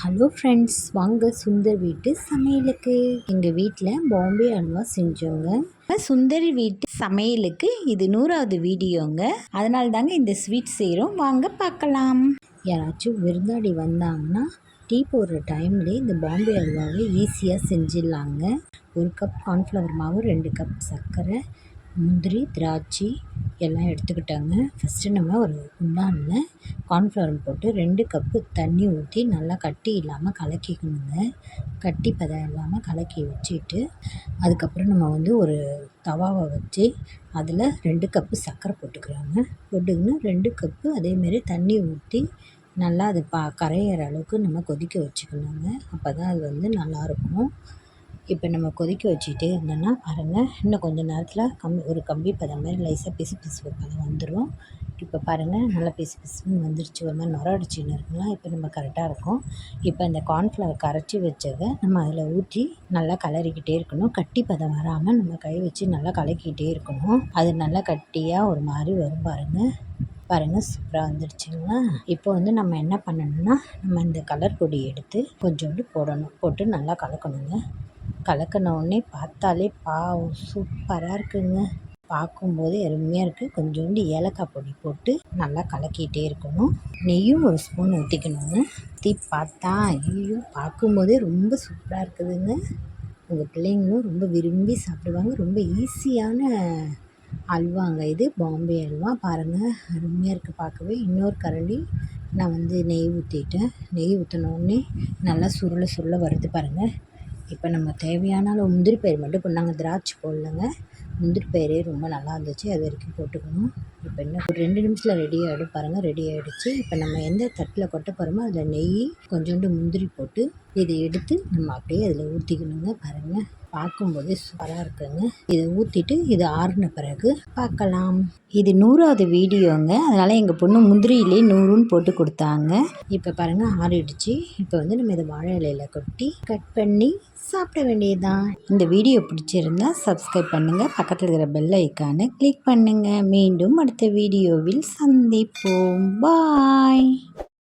Hello friends, வாங்க சுந்தர் வீட்டு சமையலுக்கு. எங்கள் வீட்டில் பாம்பே அல்வா செஞ்சோங்க. சுந்தர் வீட்டு சமையலுக்கு இது 100வது வீடியோங்க. அதனால தாங்க இந்த ஸ்வீட் செய்கிறோம். வாங்க பார்க்கலாம். யாராச்சும் விருந்தாடி வந்தாங்கன்னா டீ போடுற டைம்லேயே இந்த பாம்பே அல்வாவை ஈஸியாக செஞ்சிடலாங்க. 1 கப் கார்ன்ஃப்ளவர் மாவு, 2 கப் சர்க்கரை, முந்திரி, திராட்சை எல்லாம் எடுத்துக்கிட்டாங்க. ஃபஸ்ட்டு நம்ம ஒரு குண்டானில் கார்ன்ஃப்ளவர் போட்டு 2 கப்பு தண்ணி ஊற்றி நல்லா கட்டி இல்லாமல் கலக்கிக்கணுங்க. கட்டி பதம் இல்லாமல் கலக்கி வச்சுட்டு அதுக்கப்புறம் நம்ம ஒரு தவாவை வச்சு அதில் 2 கப்பு சர்க்கரை போட்டுக்கிறாங்க. போட்டுக்கின்னு 2 கப்பு அதேமாரி தண்ணி ஊற்றி நல்லா அது கரையிற அளவுக்கு நம்ம கொதிக்க வச்சுக்கணுங்க. அப்போ தான் அது நல்லாயிருக்கும். இப்போ நம்ம கொதிக்க வச்சுக்கிட்டே இருந்தோன்னா பாருங்கள், இன்னும் கொஞ்சம் நேரத்தில் ஒரு கம்பி பதம் மாதிரி லேசாக பிசு பிசுப்பு பதம் வந்துடும். இப்போ பாருங்கள், நல்லா பிசு பிசுன்னு வந்துருச்சு. ஒரு மாதிரி நுர அடிச்சுன்னு இருக்குங்களா. இப்போ நம்ம கரெக்டாக இருக்கும். இப்போ இந்த கார்ன்ஃப்ளவர் கரைச்சி வச்சதை நம்ம அதில் ஊற்றி நல்லா கலரிக்கிட்டே இருக்கணும். கட்டி பதம் வராமல் நம்ம கை வச்சு நல்லா கலக்கிக்கிட்டே இருக்கணும். அது நல்லா கட்டியாக ஒரு மாதிரி வரும் பாருங்கள், சூப்பராக வந்துடுச்சுங்களா. இப்போ நம்ம என்ன பண்ணணும்னா, நம்ம இந்த கலர் பொடி எடுத்து கொஞ்சோண்டு போடணும். போட்டு நல்லா கலக்கணுங்க. கலக்கினோடனே பார்த்தாலே சூப்பராக இருக்குங்க. பார்க்கும்போதே அருமையாக இருக்குது. கொஞ்சோண்டு ஏலக்காய் பொடி போட்டு நல்லா கலக்கிட்டே இருக்கணும். நெய்யும் ஒரு ஸ்பூன் ஊற்றிக்கணுங்க. ஊற்றி பார்த்தா ஐயோ, பார்க்கும்போதே ரொம்ப சூப்பராக இருக்குதுங்க. உங்கள் பிள்ளைங்களும் ரொம்ப விரும்பி சாப்பிடுவாங்க. ரொம்ப ஈஸியான அல்வாங்க இது, பாம்பே அல்வா. பாருங்கள், அருமையாக இருக்குது பார்க்கவே. இன்னொரு கரண்டி நான் நெய் ஊற்றிட்டேன். நெய் ஊற்றினோடனே நல்லா சுருள வருது பாருங்கள். இப்போ நம்ம தேவையான அளவு முந்திரி பயிர் மட்டும் போடலாங்க. திராட்சை போடலங்க. முந்திரி பயிரே ரொம்ப நல்லா இருந்துச்சு, அது வரைக்கும் போட்டுக்கணும். இப்போ என்ன ஒரு 2 நிமிஷத்தில் ரெடி ஆகிடும் பாருங்கள். ரெடி ஆகிடுச்சு. இப்போ நம்ம எந்த தட்டில் கொட்ட போகிறோமோ அதில் நெய் கொஞ்சோண்டு முந்திரி போட்டு இதை எடுத்து நம்ம அப்படியே அதில் ஊற்றிக்கணுங்க. பாருங்கள், பார்க்கும்போதே சூப்பராக இருக்குங்க. இதை ஊற்றிட்டு இது ஆறின பிறகு பார்க்கலாம். இது 100வது வீடியோங்க. அதனால் எங்கள் பொண்ணு முந்திரியிலே 100ன்னு போட்டு கொடுத்தாங்க. இப்போ பாருங்கள், ஆறிடுச்சு. இப்போ நம்ம இதை வாழை இலையில் கொட்டி கட் பண்ணி சாப்பிட வேண்டியதுதான். இந்த வீடியோ பிடிச்சிருந்தா சப்ஸ்கிரைப் பண்ணுங்கள். பக்கத்தில் இருக்கிற பெல் ஐக்கானை கிளிக் பண்ணுங்கள். மீண்டும் அடுத்த வீடியோவில் சந்திப்போம். பாய்.